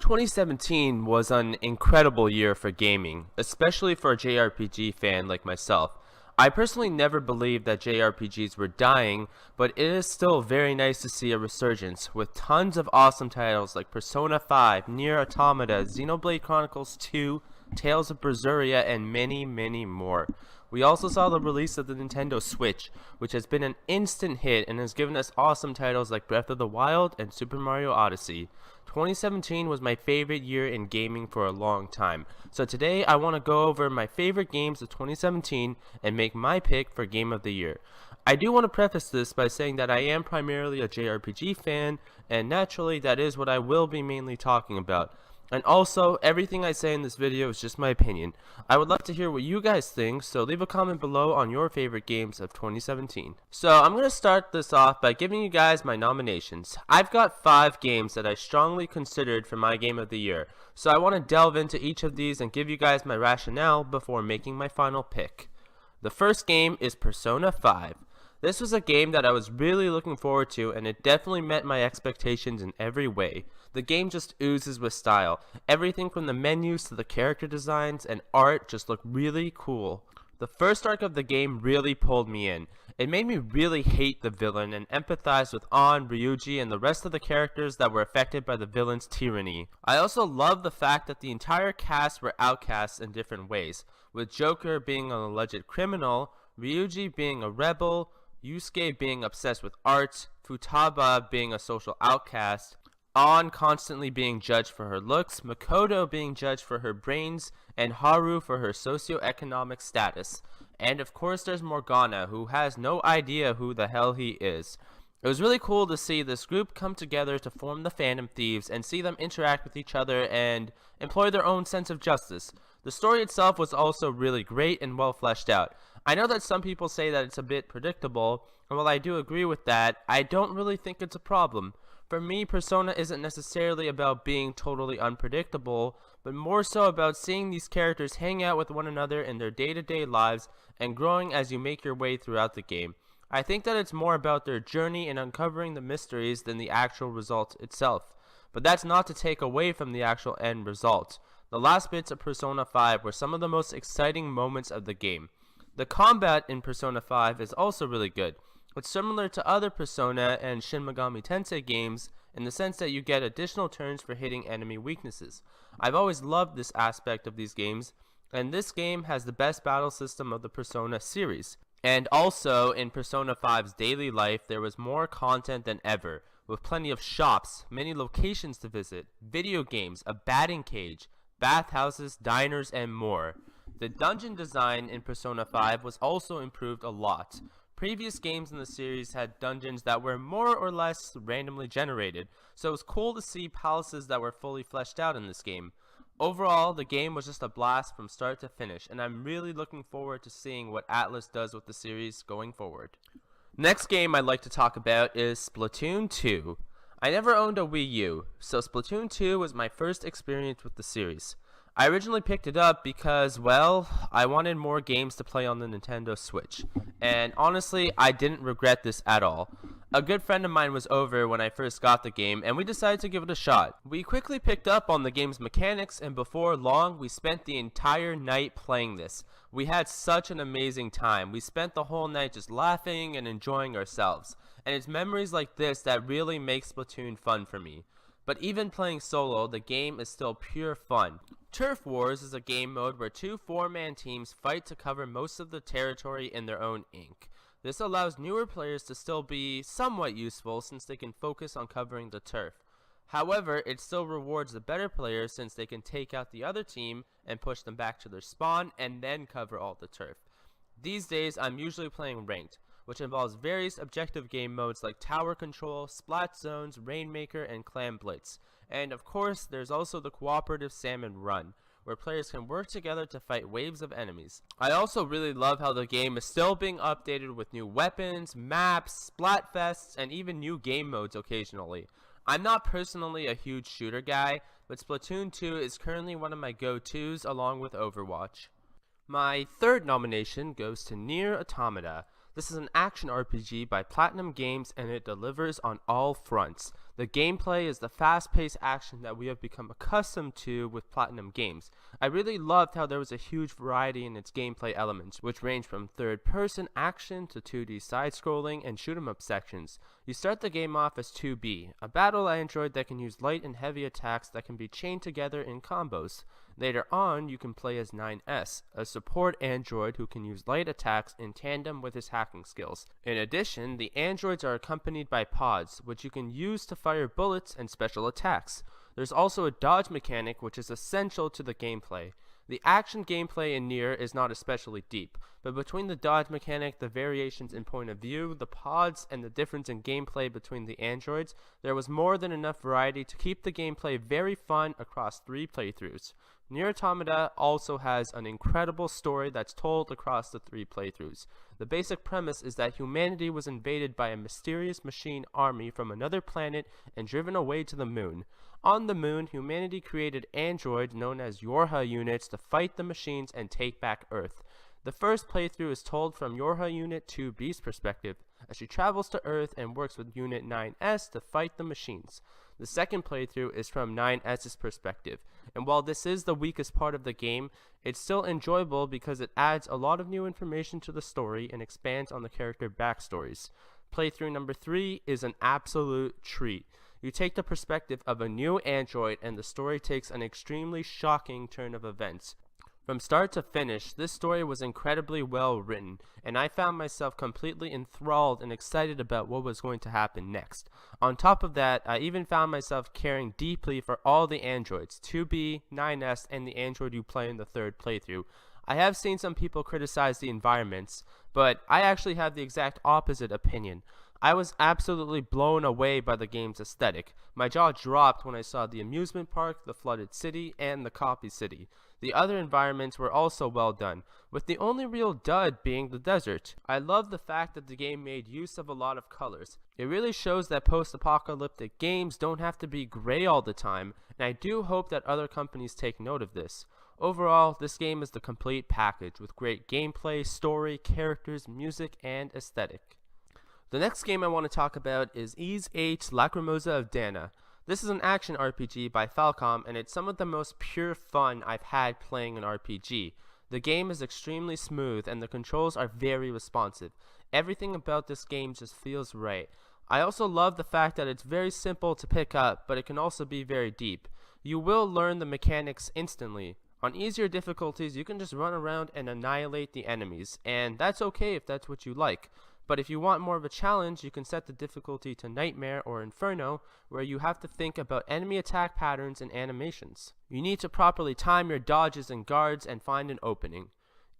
2017 was an incredible year for gaming, especially for a JRPG fan like myself. I personally never believed that JRPGs were dying, but it is still very nice to see a resurgence, with tons of awesome titles like Persona 5, Nier Automata, Xenoblade Chronicles 2, Tales of Berseria, and many, many more. We also saw the release of the Nintendo Switch, which has been an instant hit and has given us awesome titles like Breath of the Wild and Super Mario Odyssey. 2017 was my favorite year in gaming for a long time, so today I want to go over my favorite games of 2017 and make my pick for Game of the Year. I do want to preface this by saying that I am primarily a JRPG fan, and naturally that is what I will be mainly talking about. And also, everything I say in this video is just my opinion. I would love to hear what you guys think, so leave a comment below on your favorite games of 2017. So I'm going to start this off by giving you guys my nominations. I've got 5 games that I strongly considered for my Game of the Year, so I want to delve into each of these and give you guys my rationale before making my final pick. The first game is Persona 5. This was a game that I was really looking forward to, and it definitely met my expectations in every way. The game just oozes with style. Everything from the menus to the character designs and art just looked really cool. The first arc of the game really pulled me in. It made me really hate the villain and empathize with Ann, Ryuji, and the rest of the characters that were affected by the villain's tyranny. I also love the fact that the entire cast were outcasts in different ways, with Joker being an alleged criminal, Ryuji being a rebel, Yusuke being obsessed with art, Futaba being a social outcast, Ann constantly being judged for her looks, Makoto being judged for her brains, and Haru for her socioeconomic status. And of course there's Morgana, who has no idea who the hell he is. It was really cool to see this group come together to form the Phantom Thieves and see them interact with each other and employ their own sense of justice. The story itself was also really great and well fleshed out. I know that some people say that it's a bit predictable, and while I do agree with that, I don't really think it's a problem. For me, Persona isn't necessarily about being totally unpredictable, but more so about seeing these characters hang out with one another in their day-to-day lives and growing as you make your way throughout the game. I think that it's more about their journey in uncovering the mysteries than the actual result itself. But that's not to take away from the actual end result. The last bits of Persona 5 were some of the most exciting moments of the game. The combat in Persona 5 is also really good. It's similar to other Persona and Shin Megami Tensei games in the sense that you get additional turns for hitting enemy weaknesses. I've always loved this aspect of these games, and this game has the best battle system of the Persona series. And also, in Persona 5's daily life, there was more content than ever, with plenty of shops, many locations to visit, video games, a batting cage, bathhouses, diners, and more. The dungeon design in Persona 5 was also improved a lot. Previous games in the series had dungeons that were more or less randomly generated, so it was cool to see palaces that were fully fleshed out in this game. Overall, the game was just a blast from start to finish, and I'm really looking forward to seeing what Atlus does with the series going forward. Next game I'd like to talk about is Splatoon 2. I never owned a Wii U, so Splatoon 2 was my first experience with the series. I originally picked it up because, well, I wanted more games to play on the Nintendo Switch, and honestly, I didn't regret this at all. A good friend of mine was over when I first got the game, and we decided to give it a shot. We quickly picked up on the game's mechanics, and before long, we spent the entire night playing this. We had such an amazing time. We spent the whole night just laughing and enjoying ourselves, and it's memories like this that really make Splatoon fun for me. But even playing solo, the game is still pure fun. Turf Wars is a game mode where 2 4-man teams fight to cover most of the territory in their own ink. This allows newer players to still be somewhat useful since they can focus on covering the turf. However, it still rewards the better players since they can take out the other team and push them back to their spawn and then cover all the turf. These days, I'm usually playing Ranked, which involves various objective game modes like Tower Control, Splat Zones, Rainmaker, and Clam Blitz. And of course, there's also the cooperative Salmon Run, where players can work together to fight waves of enemies. I also really love how the game is still being updated with new weapons, maps, Splatfests, and even new game modes occasionally. I'm not personally a huge shooter guy, but Splatoon 2 is currently one of my go-tos along with Overwatch. My third nomination goes to Nier Automata. This is an action RPG by Platinum Games, and it delivers on all fronts. The gameplay is the fast-paced action that we have become accustomed to with Platinum games. I really loved how there was a huge variety in its gameplay elements, which range from third-person action to 2D side-scrolling and shoot-'em-up sections. You start the game off as 2B, a battle android that can use light and heavy attacks that can be chained together in combos. Later on, you can play as 9S, a support android who can use light attacks in tandem with his hacking skills. In addition, the androids are accompanied by pods, which you can use to fire bullets and special attacks. There's also a dodge mechanic which is essential to the gameplay. The action gameplay in Nier is not especially deep, but between the dodge mechanic, the variations in point of view, the pods, and the difference in gameplay between the androids, there was more than enough variety to keep the gameplay very fun across 3 playthroughs. Nier Automata also has an incredible story that's told across the 3 playthroughs. The basic premise is that humanity was invaded by a mysterious machine army from another planet and driven away to the moon. On the moon, humanity created androids known as Yorha units to fight the machines and take back Earth. The first playthrough is told from Yorha Unit 2B's perspective, as she travels to Earth and works with Unit 9S to fight the machines. The second playthrough is from 9S's perspective, and while this is the weakest part of the game, it's still enjoyable because it adds a lot of new information to the story and expands on the character backstories. Playthrough number 3 is an absolute treat. You take the perspective of a new android and the story takes an extremely shocking turn of events. From start to finish, this story was incredibly well written, and I found myself completely enthralled and excited about what was going to happen next. On top of that, I even found myself caring deeply for all the androids, 2B, 9S, and the android you play in the third playthrough. I have seen some people criticize the environments, but I actually have the exact opposite opinion. I was absolutely blown away by the game's aesthetic. My jaw dropped when I saw the amusement park, the flooded city, and the copy city. The other environments were also well done, with the only real dud being the desert. I love the fact that the game made use of a lot of colors. It really shows that post-apocalyptic games don't have to be gray all the time, and I do hope that other companies take note of this. Overall, this game is the complete package, with great gameplay, story, characters, music, and aesthetic. The next game I want to talk about is Ys 8's Lacrimosa of Dana. This is an action RPG by Falcom, and it's some of the most pure fun I've had playing an RPG. The game is extremely smooth, and the controls are very responsive. Everything about this game just feels right. I also love the fact that it's very simple to pick up, but it can also be very deep. You will learn the mechanics instantly. On easier difficulties, you can just run around and annihilate the enemies, and that's okay if that's what you like. But if you want more of a challenge, you can set the difficulty to Nightmare or Inferno, where you have to think about enemy attack patterns and animations. You need to properly time your dodges and guards and find an opening.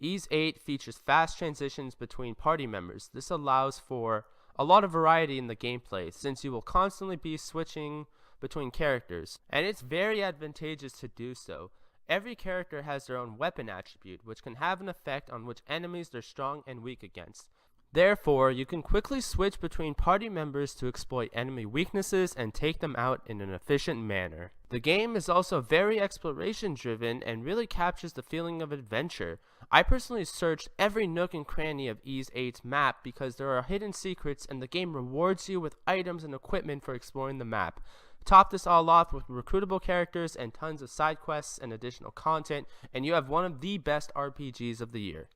Ys 8 features fast transitions between party members. This allows for a lot of variety in the gameplay, since you will constantly be switching between characters, and it's very advantageous to do so. Every character has their own weapon attribute, which can have an effect on which enemies they're strong and weak against. Therefore, you can quickly switch between party members to exploit enemy weaknesses and take them out in an efficient manner. The game is also very exploration driven and really captures the feeling of adventure. I personally searched every nook and cranny of Ys 8's map because there are hidden secrets and the game rewards you with items and equipment for exploring the map. Top this all off with recruitable characters and tons of side quests and additional content, and you have one of the best RPGs of the year.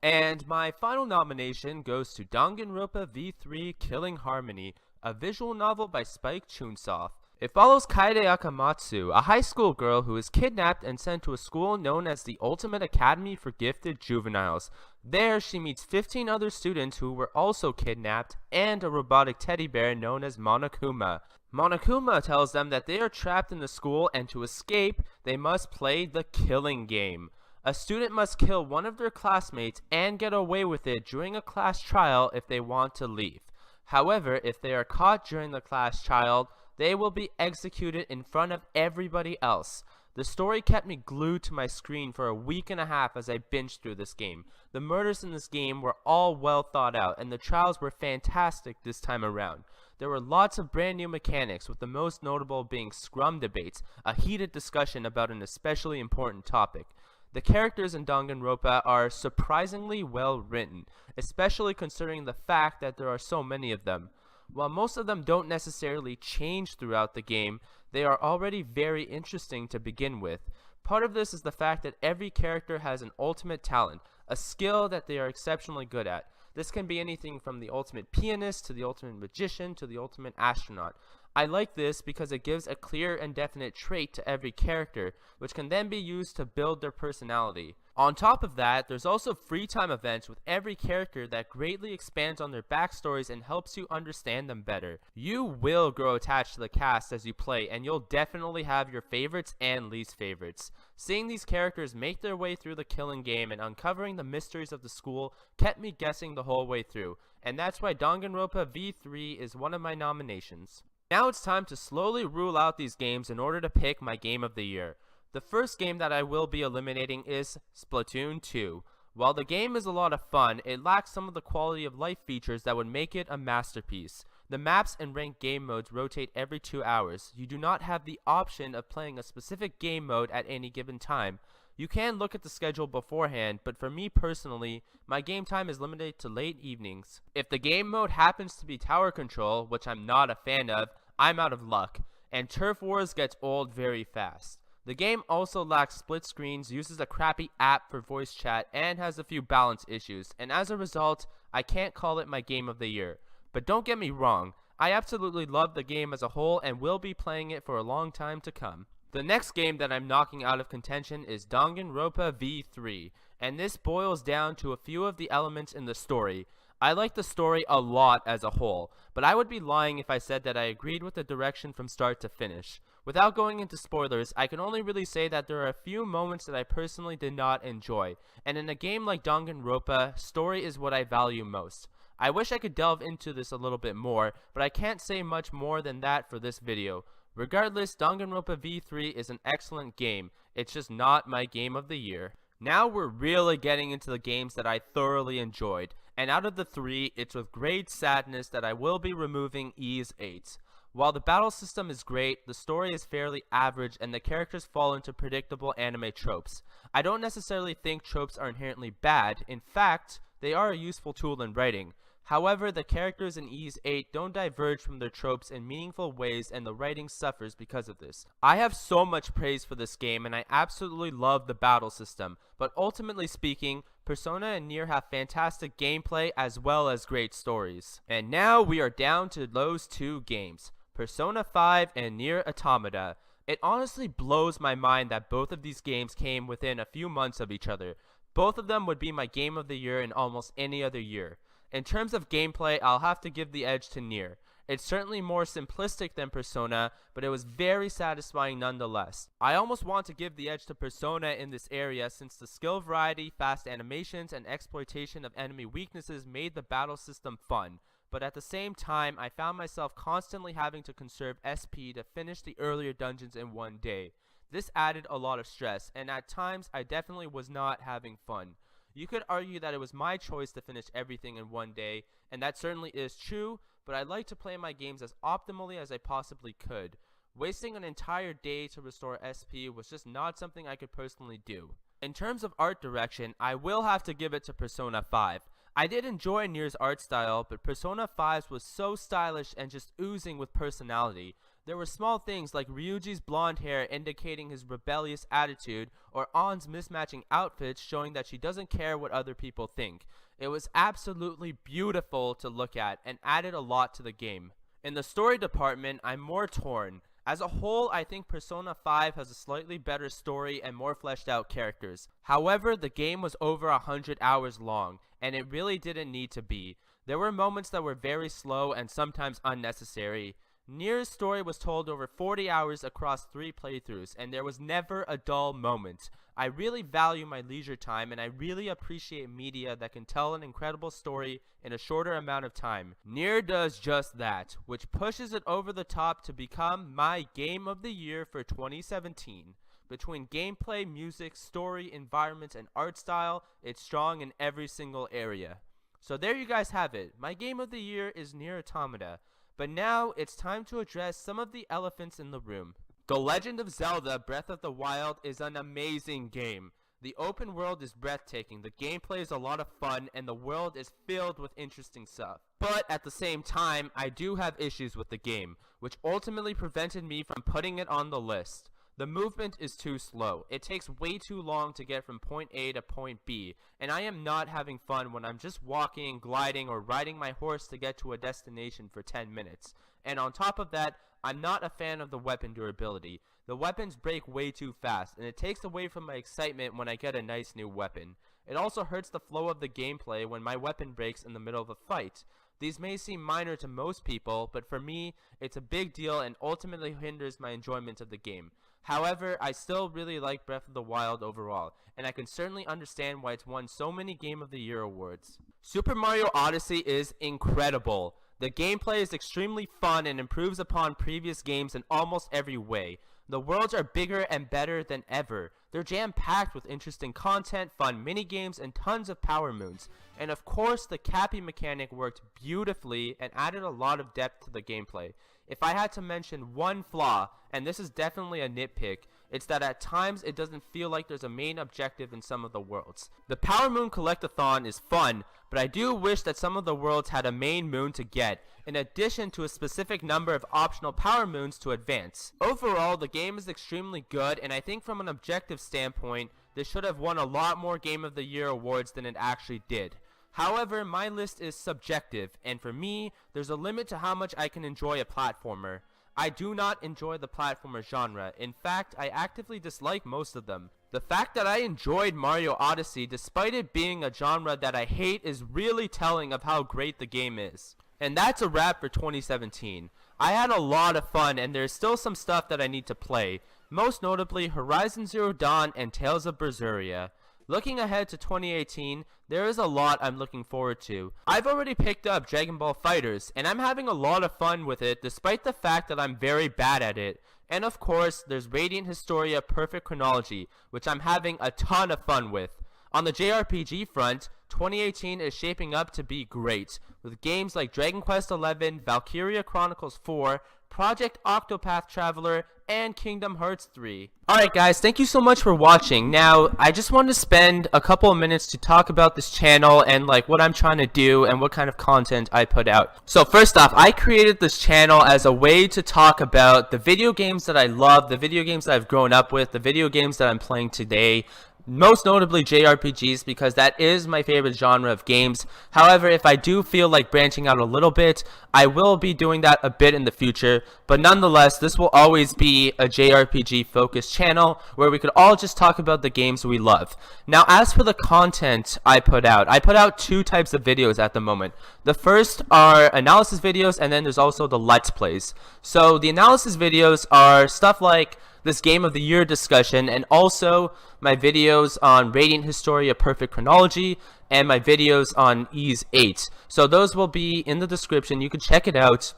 And my final nomination goes to Danganronpa V3 Killing Haymony, a visual novel by Spike Chunsoft. It follows Kaede Akamatsu, a high school girl who is kidnapped and sent to a school known as the Ultimate Academy for Gifted Juveniles. There, she meets 15 other students who were also kidnapped, and a robotic teddy bear known as Monokuma. Monokuma tells them that they are trapped in the school, and to escape, they must play the killing game. A student must kill one of their classmates and get away with it during a class trial if they want to leave. However, if they are caught during the class trial, they will be executed in front of everybody else. The story kept me glued to my screen for a week and a half as I binged through this game. The murders in this game were all well thought out, and the trials were fantastic this time around. There were lots of brand new mechanics, with the most notable being scrum debates, a heated discussion about an especially important topic. The characters in Danganronpa are surprisingly well written, especially considering the fact that there are so many of them. While most of them don't necessarily change throughout the game, they are already very interesting to begin with. Part of this is the fact that every character has an ultimate talent, a skill that they are exceptionally good at. This can be anything from the ultimate pianist to the ultimate magician to the ultimate astronaut. I like this because it gives a clear and definite trait to every character, which can then be used to build their personality. On top of that, there's also free time events with every character that greatly expands on their backstories and helps you understand them better. You will grow attached to the cast as you play, and you'll definitely have your favorites and least favorites. Seeing these characters make their way through the killing game and uncovering the mysteries of the school kept me guessing the whole way through, and that's why Danganronpa V3 is one of my nominations. Now it's time to slowly rule out these games in order to pick my game of the year. The first game that I will be eliminating is Splatoon 2. While the game is a lot of fun, it lacks some of the quality of life features that would make it a masterpiece. The maps and ranked game modes rotate every 2 hours. You do not have the option of playing a specific game mode at any given time. You can look at the schedule beforehand, but for me personally, my game time is limited to late evenings. If the game mode happens to be tower control, which I'm not a fan of, I'm out of luck, and Turf Wars gets old very fast. The game also lacks split screens, uses a crappy app for voice chat, and has a few balance issues, and as a result, I can't call it my game of the year. But don't get me wrong, I absolutely love the game as a whole and will be playing it for a long time to come. The next game that I'm knocking out of contention is Danganronpa V3, and this boils down to a few of the elements in the story. I like the story a lot as a whole, but I would be lying if I said that I agreed with the direction from start to finish. Without going into spoilers, I can only really say that there are a few moments that I personally did not enjoy, and in a game like Danganronpa, story is what I value most. I wish I could delve into this a little bit more, but I can't say much more than that for this video. Regardless, Danganronpa V3 is an excellent game, it's just not my game of the year. Now we're really getting into the games that I thoroughly enjoyed, and out of the three, it's with great sadness that I will be removing Ys 8. While the battle system is great, the story is fairly average and the characters fall into predictable anime tropes. I don't necessarily think tropes are inherently bad, in fact, they are a useful tool in writing. However, the characters in Ys 8 don't diverge from their tropes in meaningful ways and the writing suffers because of this. I have so much praise for this game and I absolutely love the battle system, but ultimately speaking, Persona and Nier have fantastic gameplay as well as great stories. And now we are down to those two games, Persona 5 and Nier Automata. It honestly blows my mind that both of these games came within a few months of each other. Both of them would be my game of the year in almost any other year. In terms of gameplay, I'll have to give the edge to Nier. It's certainly more simplistic than Persona, but it was very satisfying nonetheless. I almost want to give the edge to Persona in this area since the skill variety, fast animations, and exploitation of enemy weaknesses made the battle system fun. But at the same time, I found myself constantly having to conserve SP to finish the earlier dungeons in one day. This added a lot of stress, and at times I definitely was not having fun. You could argue that it was my choice to finish everything in one day, and that certainly is true, but I like to play my games as optimally as I possibly could. Wasting an entire day to restore SP was just not something I could personally do. In terms of art direction, I will have to give it to Persona 5. I did enjoy Nier's art style, but Persona 5's was so stylish and just oozing with personality. There were small things like Ryuji's blonde hair indicating his rebellious attitude, or Ann's mismatching outfits showing that she doesn't care what other people think. It was absolutely beautiful to look at and added a lot to the game. In the story department, I'm more torn. As a whole, I think Persona 5 has a slightly better story and more fleshed out characters. However, the game was over 100 hours long, and it really didn't need to be. There were moments that were very slow and sometimes unnecessary. Nier's story was told over 40 hours across 3 playthroughs, and there was never a dull moment. I really value my leisure time, and I really appreciate media that can tell an incredible story in a shorter amount of time. Nier does just that, which pushes it over the top to become my game of the year for 2017. Between gameplay, music, story, environments, and art style, it's strong in every single area. So there you guys have it. My game of the year is Nier Automata. But now, it's time to address some of the elephants in the room. The Legend of Zelda Breath of the Wild is an amazing game. The open world is breathtaking, the gameplay is a lot of fun, and the world is filled with interesting stuff. But at the same time, I do have issues with the game, which ultimately prevented me from putting it on the list. The movement is too slow. It takes way too long to get from point A to point B, and I am not having fun when I'm just walking, gliding, or riding my horse to get to a destination for 10 minutes. And on top of that, I'm not a fan of the weapon durability. The weapons break way too fast, and it takes away from my excitement when I get a nice new weapon. It also hurts the flow of the gameplay when my weapon breaks in the middle of a fight. These may seem minor to most people, but for me, it's a big deal and ultimately hinders my enjoyment of the game. However, I still really like Breath of the Wild overall, and I can certainly understand why it's won so many Game of the Year awards. Super Mario Odyssey is incredible. The gameplay is extremely fun and improves upon previous games in almost every way. The worlds are bigger and better than ever. They're jam-packed with interesting content, fun minigames, and tons of power moons. And of course, the capping mechanic worked beautifully and added a lot of depth to the gameplay. If I had to mention one flaw, and this is definitely a nitpick, it's that at times it doesn't feel like there's a main objective in some of the worlds. The Power Moon Collectathon is fun, but I do wish that some of the worlds had a main moon to get, in addition to a specific number of optional power moons to advance. Overall, the game is extremely good, and I think from an objective standpoint, this should have won a lot more Game of the Year awards than it actually did. However, my list is subjective, and for me, there's a limit to how much I can enjoy a platformer. I do not enjoy the platformer genre. In fact, I actively dislike most of them. The fact that I enjoyed Mario Odyssey despite it being a genre that I hate is really telling of how great the game is. And that's a wrap for 2017. I had a lot of fun, and there's still some stuff that I need to play, most notably Horizon Zero Dawn and Tales of Berseria. Looking ahead to 2018, there is a lot I'm looking forward to. I've already picked up Dragon Ball FighterZ, and I'm having a lot of fun with it despite the fact that I'm very bad at it. And of course, there's Radiant Historia Perfect Chronology, which I'm having a ton of fun with. On the JRPG front, 2018 is shaping up to be great, with games like Dragon Quest XI, Valkyria Chronicles 4, Project Octopath Traveler, and Kingdom Hearts 3. Alright guys, thank you so much for watching. Now, I just wanted to spend a couple of minutes to talk about this channel and like what I'm trying to do and what kind of content I put out. So first off, I created this channel as a way to talk about the video games that I love, the video games that I've grown up with, the video games that I'm playing today. Most notably JRPGs, because that is my favorite genre of games. However, if I do feel like branching out a little bit, I will be doing that a bit in the future. But nonetheless, this will always be a JRPG focused channel where we could all just talk about the games we love. Now, as for the content I put out two types of videos at the moment. The first are analysis videos, and then there's also the Let's Plays. So the analysis videos are stuff like this Game of the Year discussion, and also my videos on Radiant Historia Perfect Chronology and my videos on Ys 8. So those will be in the description. You can check it out.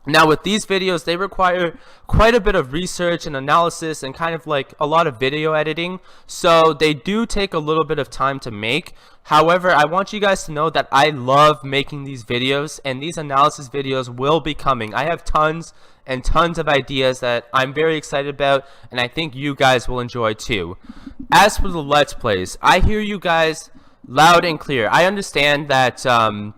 Now with these videos, they require quite a bit of research and analysis and kind of like a lot of video editing, so they do take a little bit of time to make. However, I want you guys to know that I love making these videos, and these analysis videos will be coming. I have tons and tons of ideas that I'm very excited about, and I think you guys will enjoy too. As for the Let's Plays, I hear you guys loud and clear. I understand that an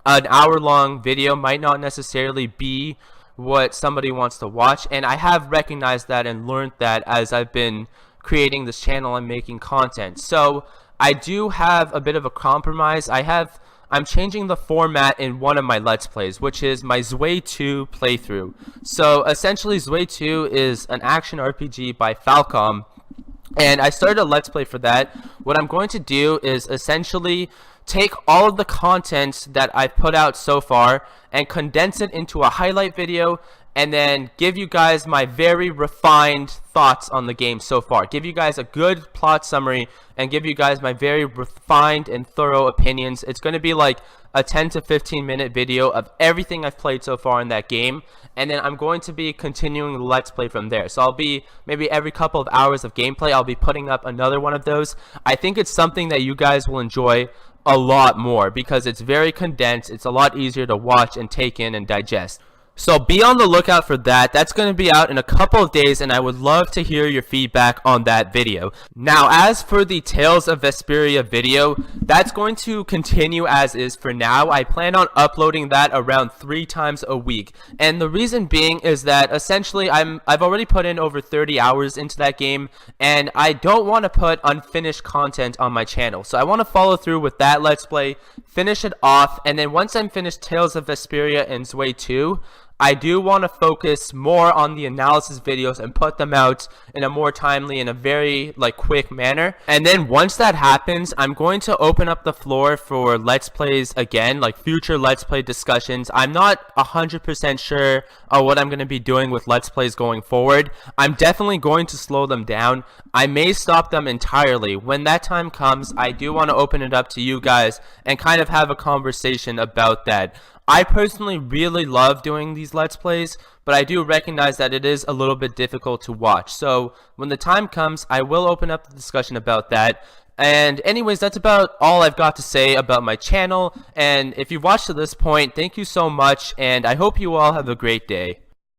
hour-long video might not necessarily be what somebody wants to watch, and I have recognized that and learned that as I've been creating this channel and making content. So I do have a bit of a compromise. I'm changing the format in one of my Let's Plays, which is my Zwei 2 playthrough. So essentially, Zwei 2 is an action RPG by Falcom, and I started a Let's Play for that. What I'm going to do is essentially take all of the content that I've put out so far and condense it into a highlight video, and then give you guys my very refined thoughts on the game so far. Give you guys a good plot summary and give you guys my very refined and thorough opinions. It's going to be like a 10 to 15 minute video of everything I've played so far in that game, and then I'm going to be continuing the Let's Play from there. So I'll be maybe every couple of hours of gameplay, I'll be putting up another one of those. I think it's something that you guys will enjoy a lot more because it's very condensed. It's a lot easier to watch and take in and digest. So be on the lookout for that. That's going to be out in a couple of days, and I would love to hear your feedback on that video. Now, as for the Tales of Vesperia video, that's going to continue as is for now. I plan on uploading that around 3 times a week. And the reason being is that essentially I've already put in over 30 hours into that game, and I don't want to put unfinished content on my channel. So I want to follow through with that Let's Play, finish it off, and then once I'm finished Tales of Vesperia and Zwei 2, I do want to focus more on the analysis videos and put them out in a more timely and a very quick manner. And then once that happens, I'm going to open up the floor for Let's Plays again, future Let's Play discussions. I'm not 100% sure what I'm going to be doing with Let's Plays going forward. I'm definitely going to slow them down. I may stop them entirely. When that time comes, I do want to open it up to you guys and kind of have a conversation about that. I personally really love doing these Let's Plays, but I do recognize that it is a little bit difficult to watch. So when the time comes, I will open up the discussion about that. And anyways, that's about all I've got to say about my channel. And if you've watched to this point, thank you so much, and I hope you all have a great day.